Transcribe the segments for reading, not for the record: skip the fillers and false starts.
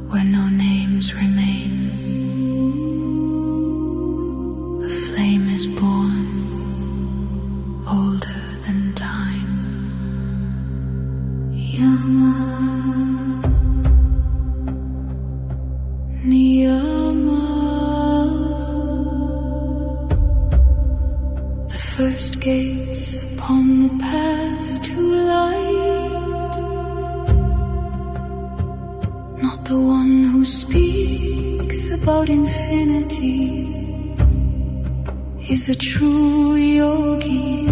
where no names remain. A flame is born, older than time. Yama, Niyama. The first gates upon the path to light. Not the one who speaks about infinity is a true yogi,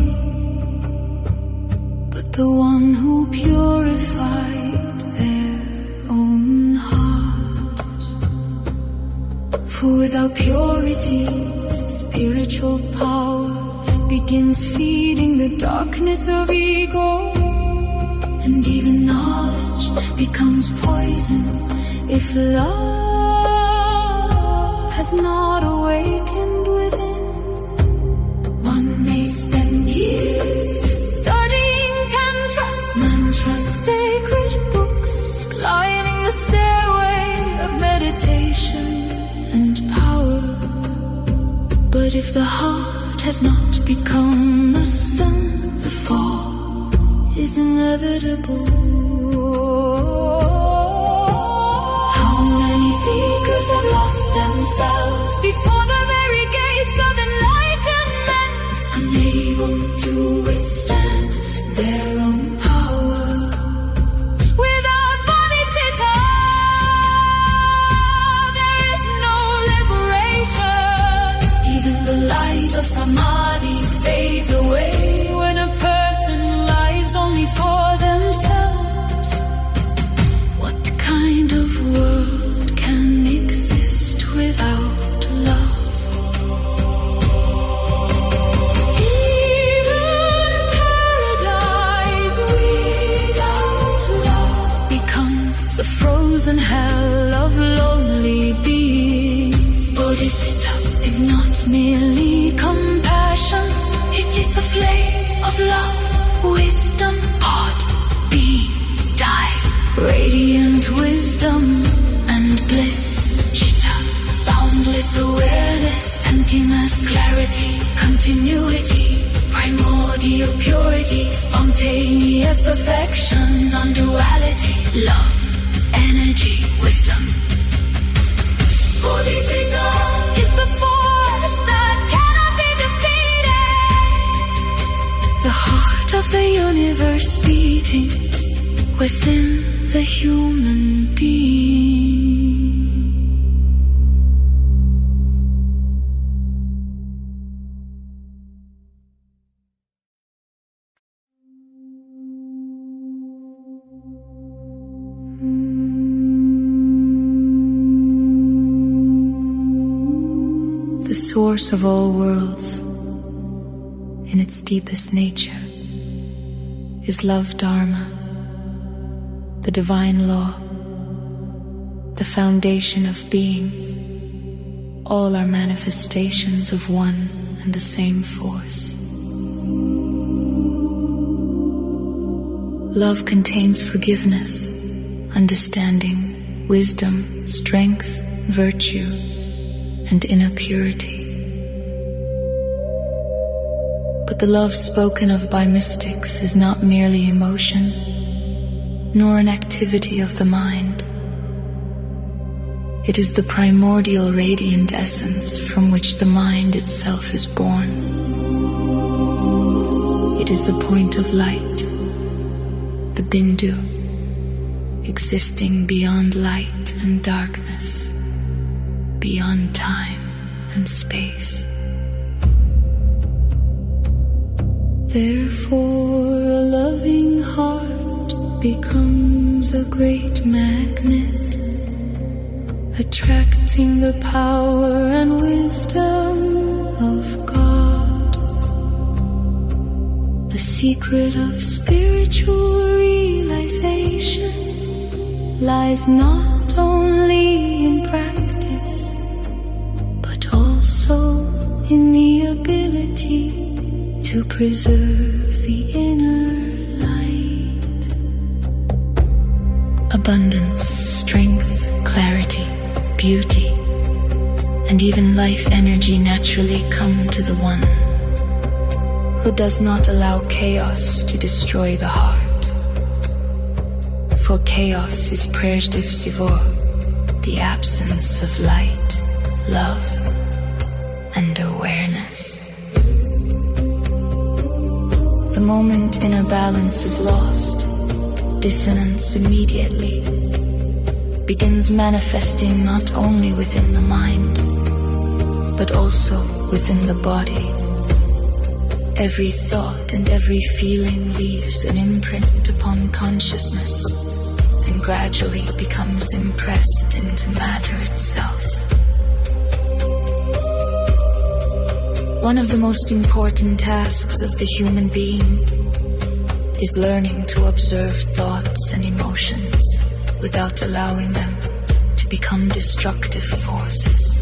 but the one who purified their own heart. For without purity, spiritual power begins feeding the darkness of ego, and even knowledge becomes poison if love has not awakened within. One may spend years studying mantras, sacred books, climbing the stairway of meditation and power. But if the heart has not become a sun, the fall is inevitable. How many seekers have lost themselves before the very gates of enlightenment, unable to withstand their own power? Without Bodhicitta, there is no liberation. Even the light of samadhi fades away when a person lives only for themselves. What kind of world can exist without love? Even paradise without love becomes a frozen hell of lonely beings. Bodhicitta is not merely compassion, it is the flame of love, wisdom, pod, being, die, radiant wisdom and bliss. Citta, boundless awareness, emptiness, clarity, continuity, primordial purity, spontaneous perfection, non-duality, love, energy, wisdom. Bodhicitta is the force that cannot be defeated. The heart of the universe beating within the human being. The source of all worlds, in its deepest nature, is love dharma, the divine law, the foundation of being. All are manifestations of one and the same force. Love contains forgiveness, understanding, wisdom, strength, virtue, and inner purity. But the love spoken of by mystics is not merely emotion, nor an activity of the mind. It is the primordial radiant essence from which the mind itself is born. It is the point of light, the bindu, existing beyond light and darkness, beyond time and space. Therefore, a loving heart becomes a great magnet, attracting the power and wisdom of God. The secret of spiritual realization lies not only in practice, but also in the ability to preserve the inner light. A abundance, strength, clarity, beauty, and even life energy naturally come to the one who does not allow chaos to destroy the heart. For chaos is prejdiv sivor, the absence of light, love, and awareness. The moment inner balance is lost, dissonance immediately begins manifesting not only within the mind, but also within the body. Every thought and every feeling leaves an imprint upon consciousness and gradually becomes impressed into matter itself. One of the most important tasks of the human being is learning to observe thoughts and emotions without allowing them to become destructive forces.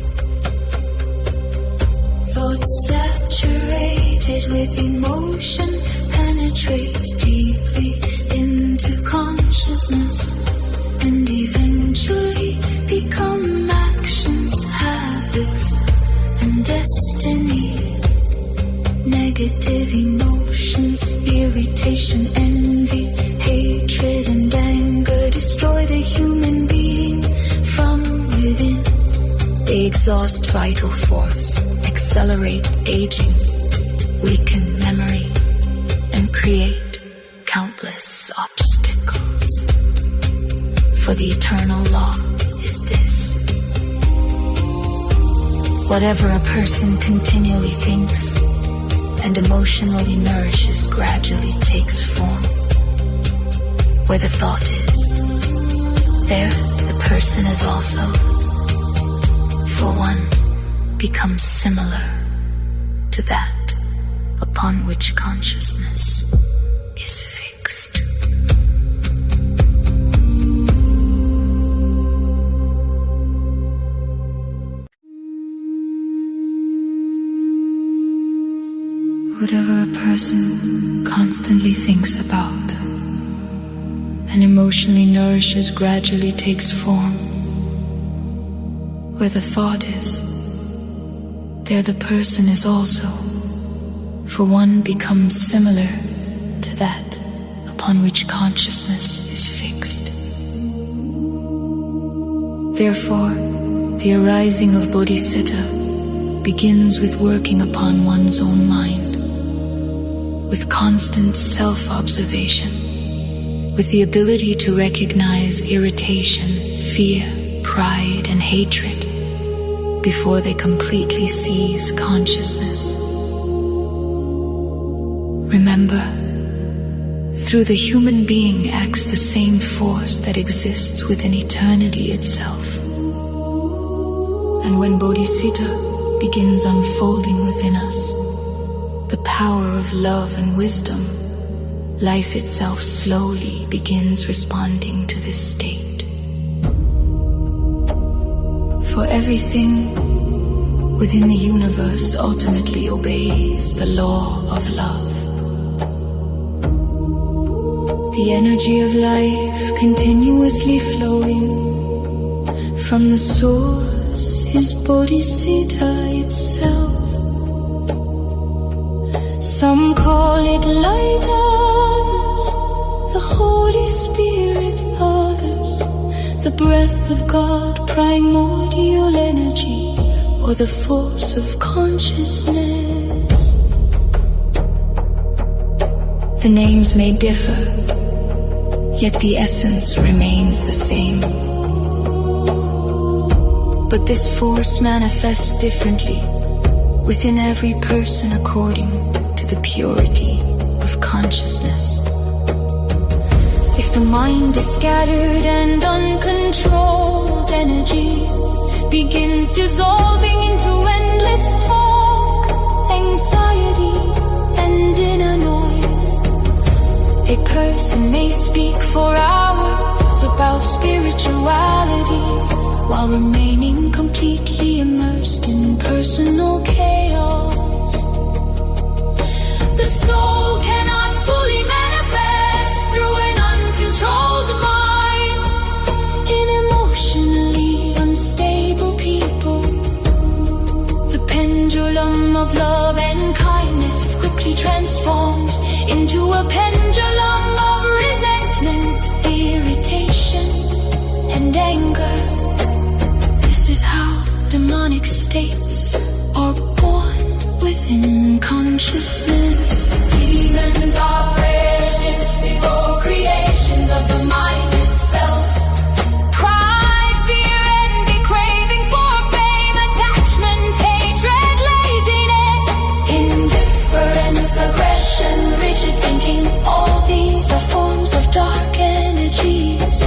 Thoughts saturated with emotion penetrate deeply into consciousness and eventually become actions, habits, and destiny. Negative emotions, irritation, envy, hatred, and anger destroy the human being from within. They exhaust vital force, accelerate aging, weaken memory, and create countless obstacles. For the eternal law is this: whatever a person continually thinks and emotionally nourishes gradually takes form. Where the thought is, there the person is also. For one becomes similar to that upon which consciousness is fixed. Whatever a person constantly thinks about and emotionally nourishes gradually takes form. Where the thought is, there the person is also. For one becomes similar to that upon which consciousness is fixed. Therefore, the arising of Bodhicitta begins with working upon one's own mind, with constant self-observation, with the ability to recognize irritation, fear, pride, and hatred before they completely seize consciousness. Remember, through the human being acts the same force that exists within eternity itself. And when Bodhicitta begins unfolding within us, the power of love and wisdom, life itself slowly begins responding to this state. For everything within the universe ultimately obeys the law of love. The energy of life continuously flowing from the source is Bodhicitta itself. Some call it light, others the Holy Spirit, others the breath of God, primordial energy, or the force of consciousness. The names may differ, yet the essence remains the same. But this force manifests differently within every person according to the purity of consciousness. If the mind is scattered and uncontrolled, energy begins dissolving into endless talk, anxiety, and inner noise. A person may speak for hours about spirituality while remaining completely immersed in personal chaos. The soul cannot fully manifest through an uncontrolled mind. states are born within consciousness. Demons are prayer shifts, evil creations of the mind itself. Pride, fear, envy, craving for fame, attachment, hatred, laziness, indifference, aggression, rigid thinking. All these are forms of dark energies,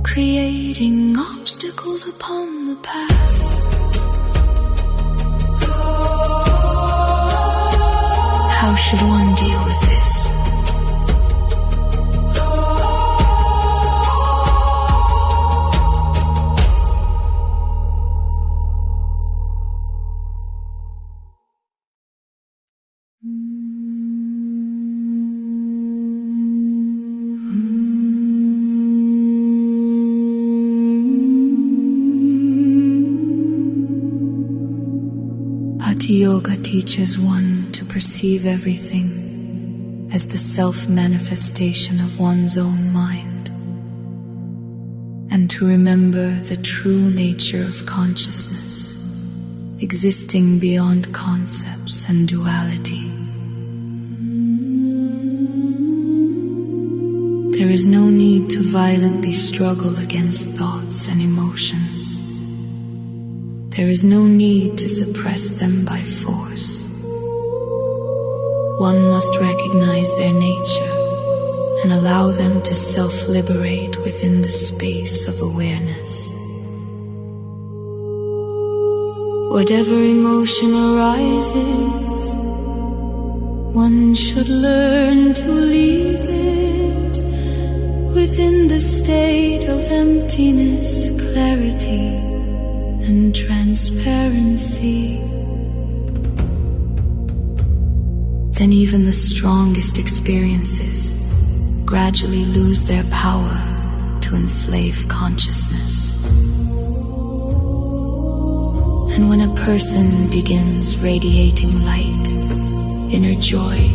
creating obstacles upon the path. How should one deal with this? Yoga teaches one to perceive everything as the self-manifestation of one's own mind, and to remember the true nature of consciousness, existing beyond concepts and duality. There is no need to violently struggle against thoughts and emotions. There is no need to suppress them by force. One must recognize their nature and allow them to self-liberate within the space of awareness. Whatever emotion arises, one should learn to leave it within the state of emptiness, clarity, and transparency. Then even the strongest experiences gradually lose their power to enslave consciousness. And when a person begins radiating light, inner joy,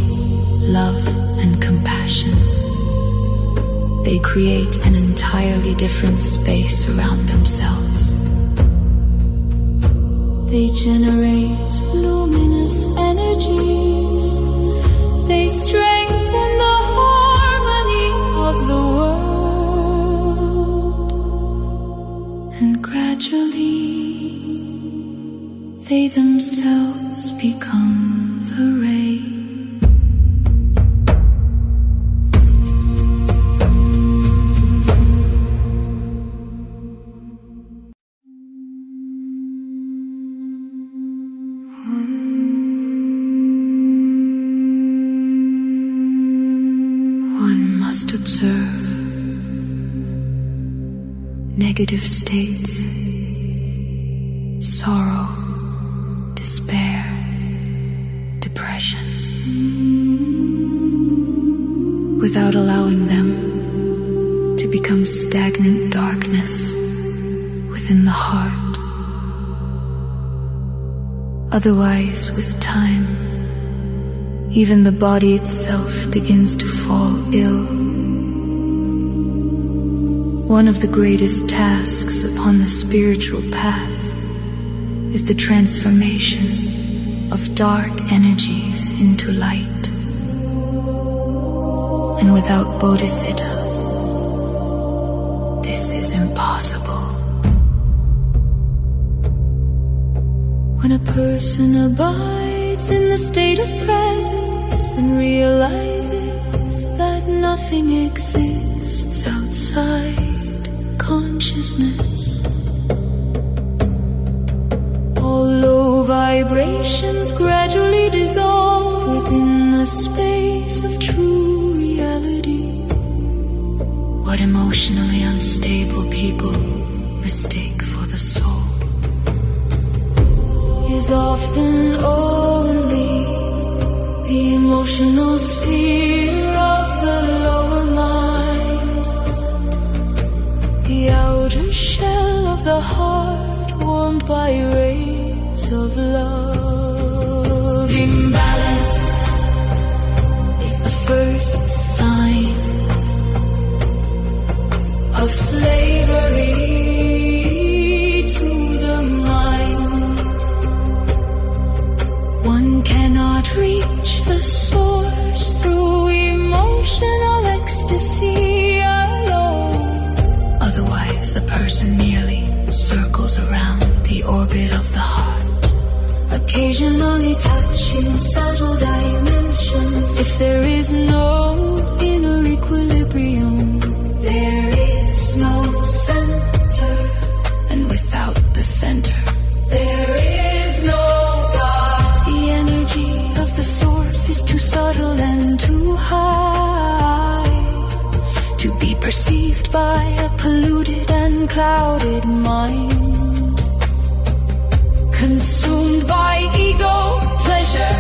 love, and compassion, they create an entirely different space around themselves. They generate luminous energies. They strengthen the harmony of the world. And gradually, they themselves become the ray. Observe negative states, sorrow, despair, depression, without allowing them to become stagnant darkness within the heart. Otherwise, with time, even the body itself begins to fall ill. One of the greatest tasks upon the spiritual path is the transformation of dark energies into light. And without Bodhicitta, this is impossible. When a person abides in the state of presence and realizes that nothing exists outside consciousness, all low vibrations gradually dissolve within the space of true reality. What emotionally unstable people mistake for the soul is often only the emotional sphere of the lower mind, the outer shell of the heart warmed by rays of love. Imbalance is the first sign of slavery to the person merely circles around the orbit of the heart, occasionally touching subtle dimensions. If there is no inner equilibrium, there is no center, and without the center, there is no God. The energy of the source is too subtle and too high to be perceived by a polluted and clouded mind, consumed by ego, pleasure,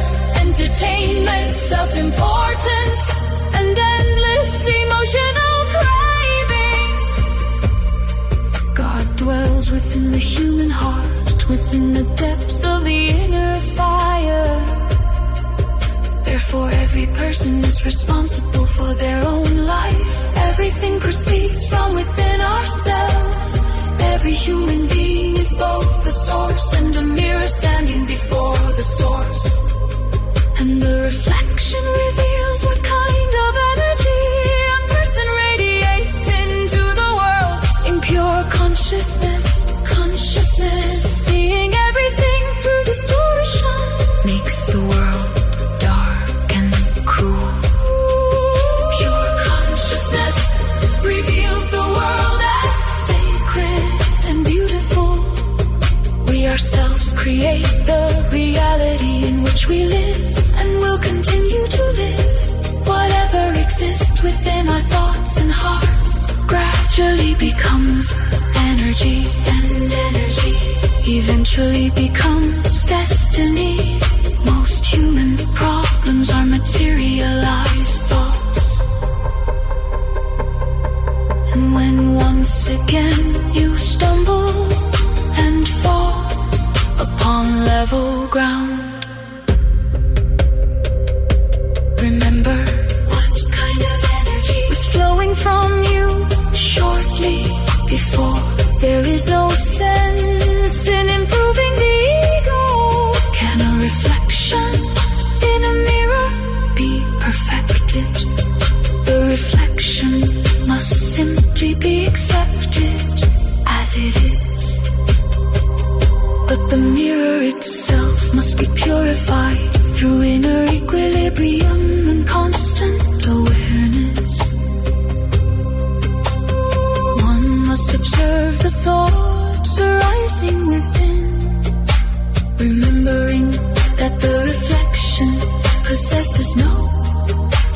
entertainment, self-importance, and endless emotional craving. God dwells within the human heart, within the depths of the inner fire. Therefore, every person is responsible for their own life. Everything proceeds from within ourselves. Every human being is both the source and a mirror standing before the source. And the reflection reveals what kind of energy a person radiates into the world. In pure consciousness, seeing everything through distortion makes the world dark and cruel. Pure consciousness reveals the world as sacred and beautiful. We ourselves create the reality in which we live, and will continue to live. Whatever exists within our thoughts and hearts gradually becomes energy, and energy eventually becomes destiny. Most human problems are materialized thoughts. And when once again you stumble and fall upon level ground, remember what kind of energy was flowing from you shortly before. There is no sense in improving the ego. Can a reflection in a mirror be perfected? The reflection must simply be accepted as it is. But the mirror itself must be purified through inner equilibrium and constant awareness. One must observe the thoughts arising within, remembering that the reflection possesses no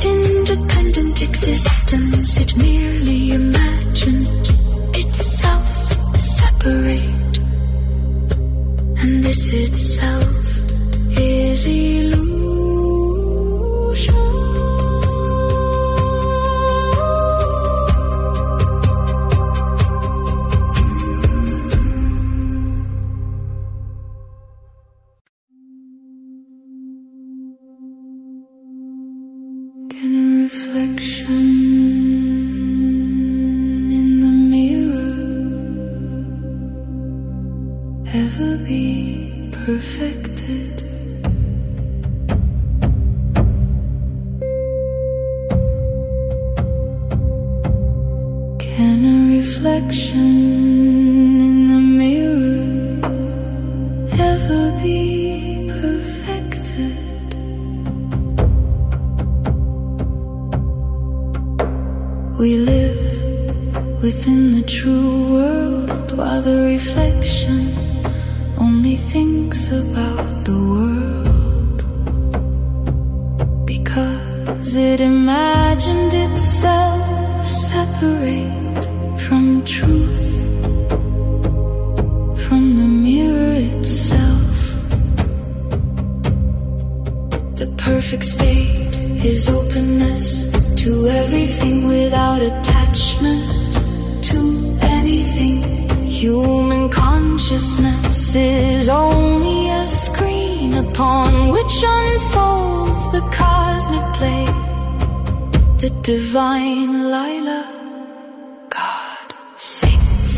independent existence. It merely imagined itself separate, and this itself is illusion. Can a reflection in the mirror ever be perfected? Can a reflection in the mirror ever be perfected? We live within the true world, while the reflection only thinks about the world, because it imagined itself separate from truth, from the mirror itself. The perfect state is openness to everything without attachment to anything. Human consciousness is only a screen upon which unfolds the cosmic play, the divine Lila. God sings,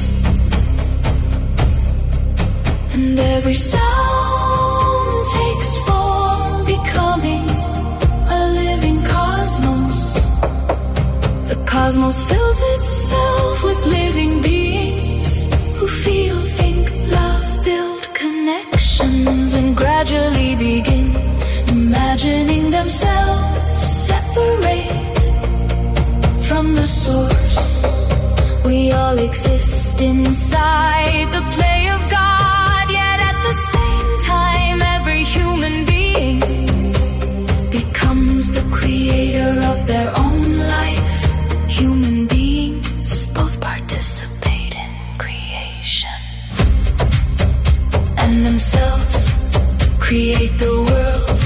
and every sound takes form, becoming a living cosmos. The cosmos fills itself with living beings, exist inside the play of God, yet at the same time every human being becomes the creator of their own life. Human beings both participate in creation and themselves create the world.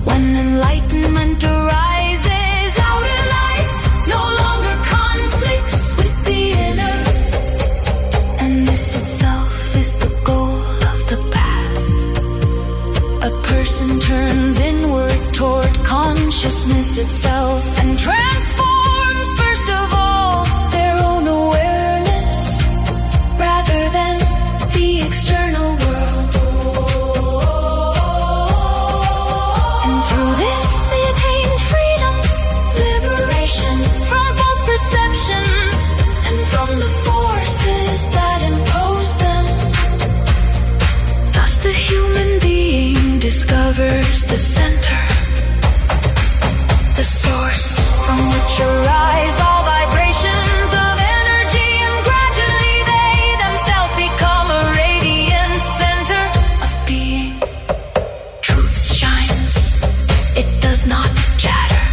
When enlightenment arises out in life, no longer conflicts with the inner, and this itself is the goal of the path. A person turns inward toward consciousness itself and transforms first of all their own awareness rather than the external world. And through this they attain freedom, liberation from false perceptions and from the forces that impose them. Thus the human being discovers the center, the source from which arise all vibrations of energy, and gradually they themselves become a radiant center of being. Truth shines, it does not chatter.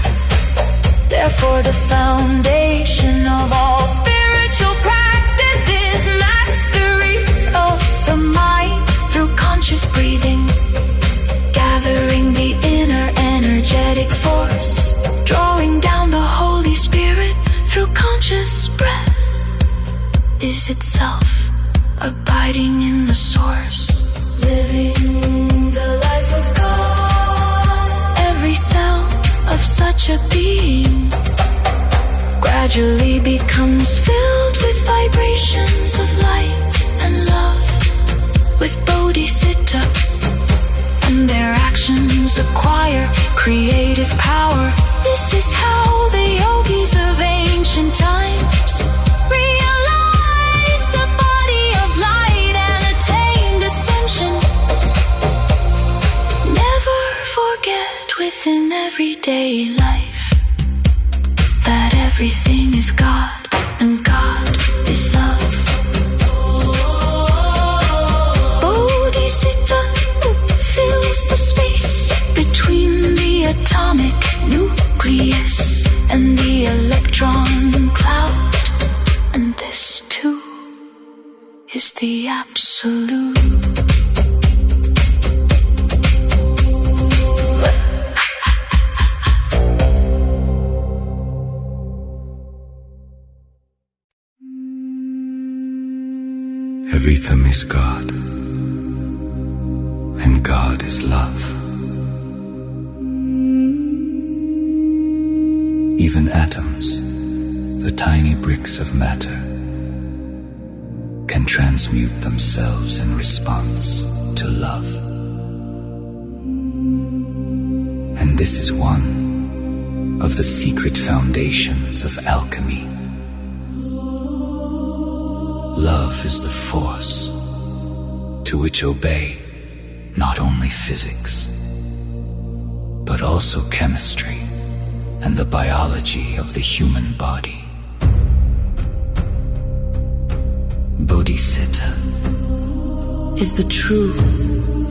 Therefore the foundation of all spiritual practice is mastery of the mind through conscious breathing, gathering the inner energetic force, drawing down the Holy Spirit through conscious breath, is itself abiding in the source, living the life of God. Every cell of such a being gradually becomes filled with vibrations of light and love, with Bodhicitta, and their actions acquire creative power. This is how the yogis of ancient times realized the body of light and attained ascension. Never forget within everyday life that everything is God and God is love. Bodhicitta fills the space between the atomic nucleus and the electron cloud, and this too is the absolute. Everything is God, and God is love. Even atoms, the tiny bricks of matter, can transmute themselves in response to love. And this is one of the secret foundations of alchemy. Love is the force to which obey not only physics, but also chemistry and the biology of the human body. Bodhicitta is the true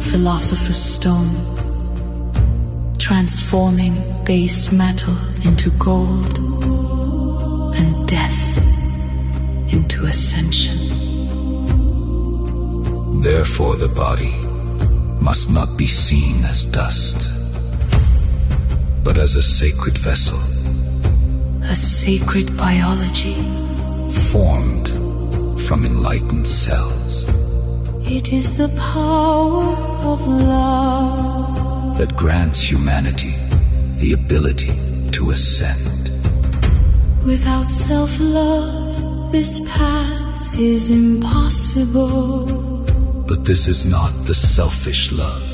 philosopher's stone, transforming base metal into gold and death into ascension. Therefore the body must not be seen as dust, but as a sacred vessel, a sacred biology formed from enlightened cells. It is the power of love that grants humanity the ability to ascend. Without self-love, this path is impossible. But this is not the selfish love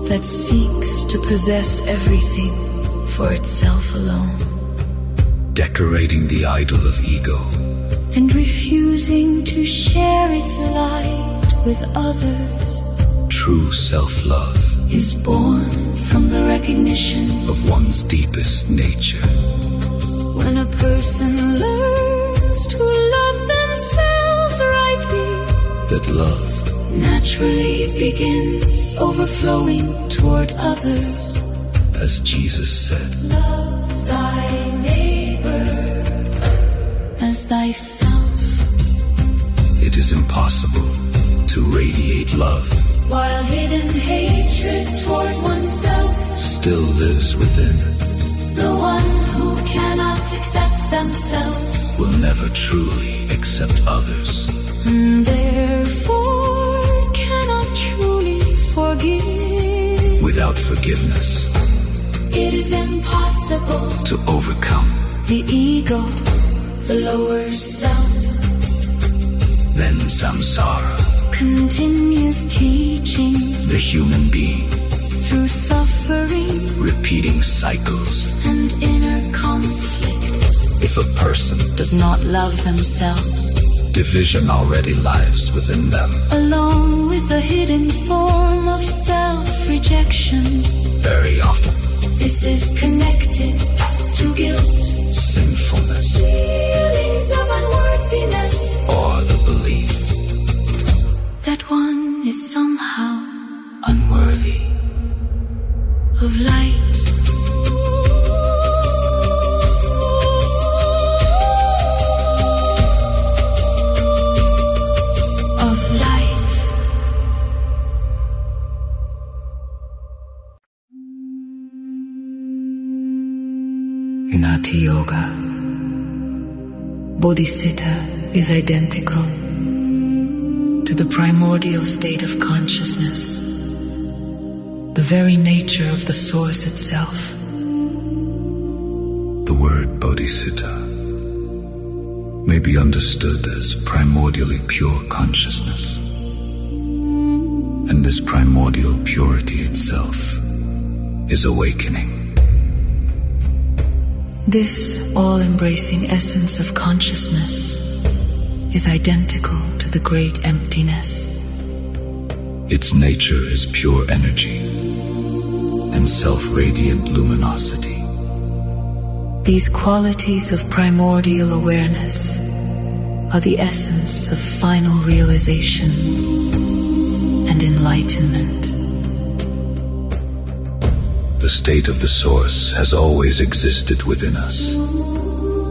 that seeks to possess everything for itself alone, decorating the idol of ego and refusing to share its light with others. True self-love is born from the recognition of one's deepest nature. When a person learns to love themselves rightly, that love naturally begins overflowing toward others. As Jesus said, love thy neighbor as thyself. It is impossible to radiate love while hidden hatred toward oneself still lives within. The one who cannot accept themselves will never truly accept others, and therefore cannot truly forgive. Without forgiveness, it is impossible to overcome the ego, the lower self. Then samsara continues teaching the human being through suffering, repeating cycles and inner conflict. If a person does not love themselves, division already lies within them, along with a hidden form of self-rejection. Very often this is connected to guilt, sinfulness, feelings of unworthiness, or the belief that one is somehow unworthy of light. Of light. In Ati Yoga, Bodhicitta is identical to the primordial state of consciousness, the very nature of the source itself. The word Bodhicitta may be understood as primordially pure consciousness, and this primordial purity itself is awakening. This all-embracing essence of consciousness is identical to the great emptiness. Its nature is pure energy and self-radiant luminosity. These qualities of primordial awareness are the essence of final realization and enlightenment. The state of the source has always existed within us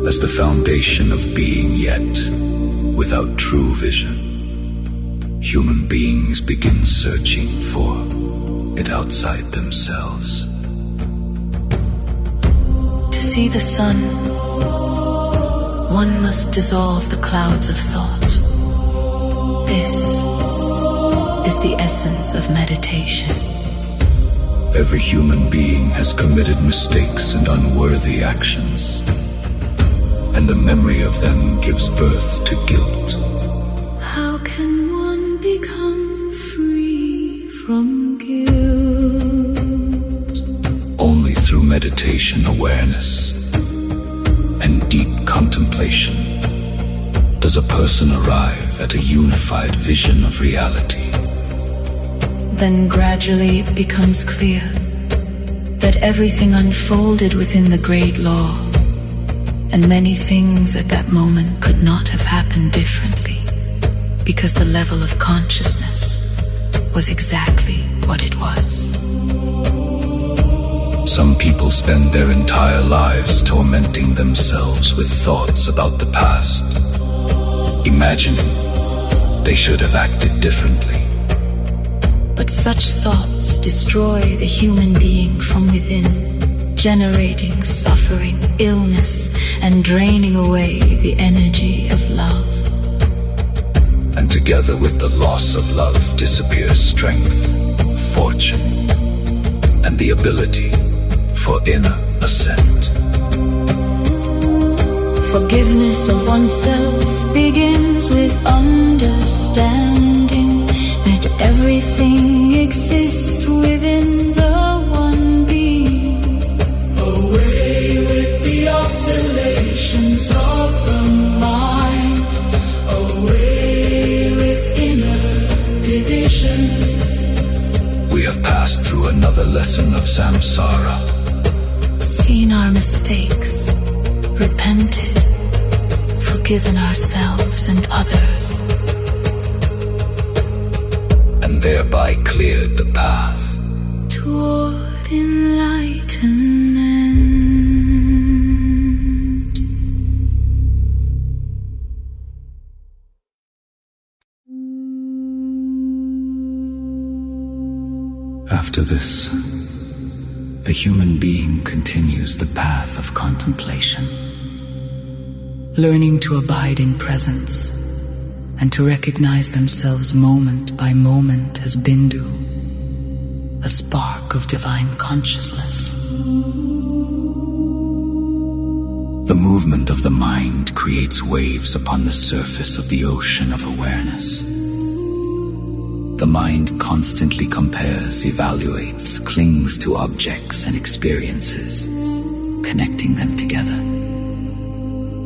as the foundation of being, yet without true vision, human beings begin searching for it outside themselves. To see the sun, one must dissolve the clouds of thought. This is the essence of meditation. Every human being has committed mistakes and unworthy actions, and the memory of them gives birth to guilt. How can one become free from guilt? Only through meditation awareness and deep contemplation does a person arrive at a unified vision of reality. Then gradually it becomes clear that everything unfolded within the great law, and many things at that moment could not have happened differently, because the level of consciousness was exactly what it was. Some people spend their entire lives tormenting themselves with thoughts about the past, imagining they should have acted differently. But such thoughts destroy the human being from within, generating suffering, illness, and draining away the energy of love. And together with the loss of love disappears strength, fortune, and the ability for inner ascent. Forgiveness of oneself begins with understanding that everything exists within the one being. Away with the oscillations of the mind, away with inner division. We have passed through another lesson of samsara, Seen our mistakes, repented, forgiven. forgiven ourselves and others, and thereby cleared the path toward enlightenment. After this, the human being continues the path of contemplation, learning to abide in presence and to recognize themselves moment by moment as Bindu, a spark of divine consciousness. The movement of the mind creates waves upon the surface of the ocean of awareness. The mind constantly compares, evaluates, clings to objects and experiences, connecting them together.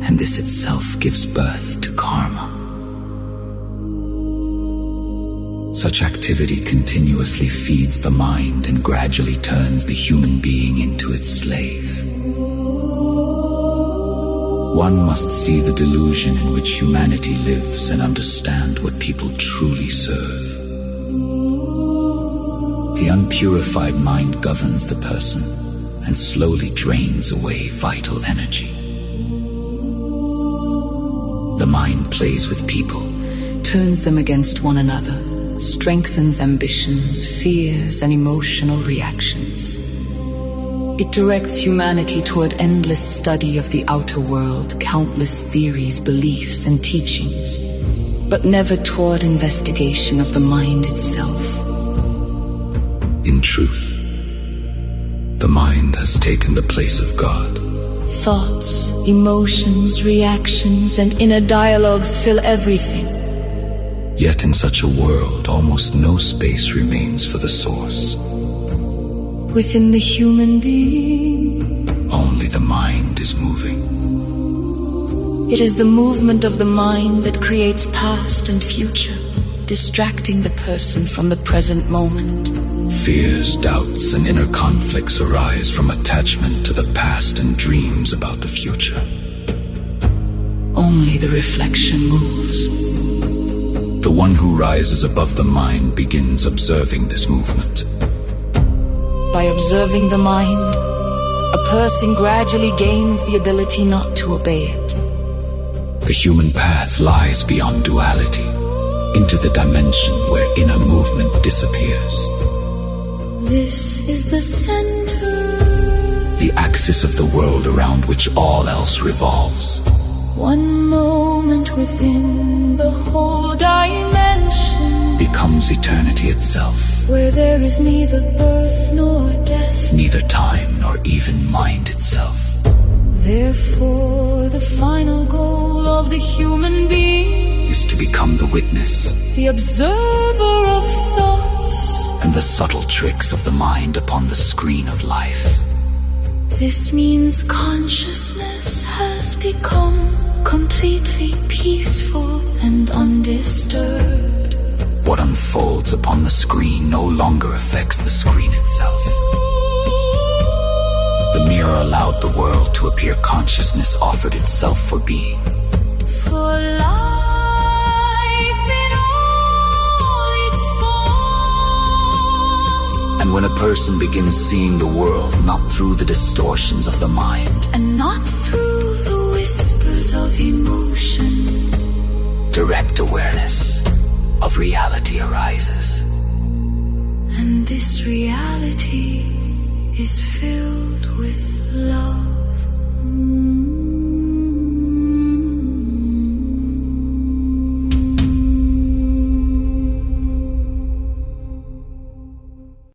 And this itself gives birth to karma. Such activity continuously feeds the mind and gradually turns the human being into its slave. One must see the delusion in which humanity lives and understand what people truly serve. The unpurified mind governs the person and slowly drains away vital energy. The mind plays with people, turns them against one another, strengthens ambitions, fears, and emotional reactions. It directs humanity toward endless study of the outer world, countless theories, beliefs, and teachings, but never toward investigation of the mind itself. In truth, the mind has taken the place of God. Thoughts, emotions, reactions, and inner dialogues fill everything. Yet in such a world, almost no space remains for the source. Within the human being, only the mind is moving. It is the movement of the mind that creates past and future, distracting the person from the present moment. Fears, doubts, and inner conflicts arise from attachment to the past and dreams about the future. Only the reflection moves. The one who rises above the mind begins observing this movement. By observing the mind, a person gradually gains the ability not to obey it. The human path lies beyond duality, into the dimension where inner movement disappears. This is the center, the axis of the world around which all else revolves. One moment within the whole dimension becomes eternity itself, where there is neither birth nor death, neither time nor even mind itself. Therefore, the final goal of the human being is to become the witness, the observer of thoughts, and the subtle tricks of the mind upon the screen of life. This means consciousness has become completely peaceful and undisturbed. What unfolds upon the screen no longer affects the screen itself. The mirror allowed the world to appear. Consciousness offered itself for being. For life in all its forms. And when a person begins seeing the world not through the distortions of the mind, and not through the whispers of emotion, direct awareness of reality arises. And this reality is filled with love.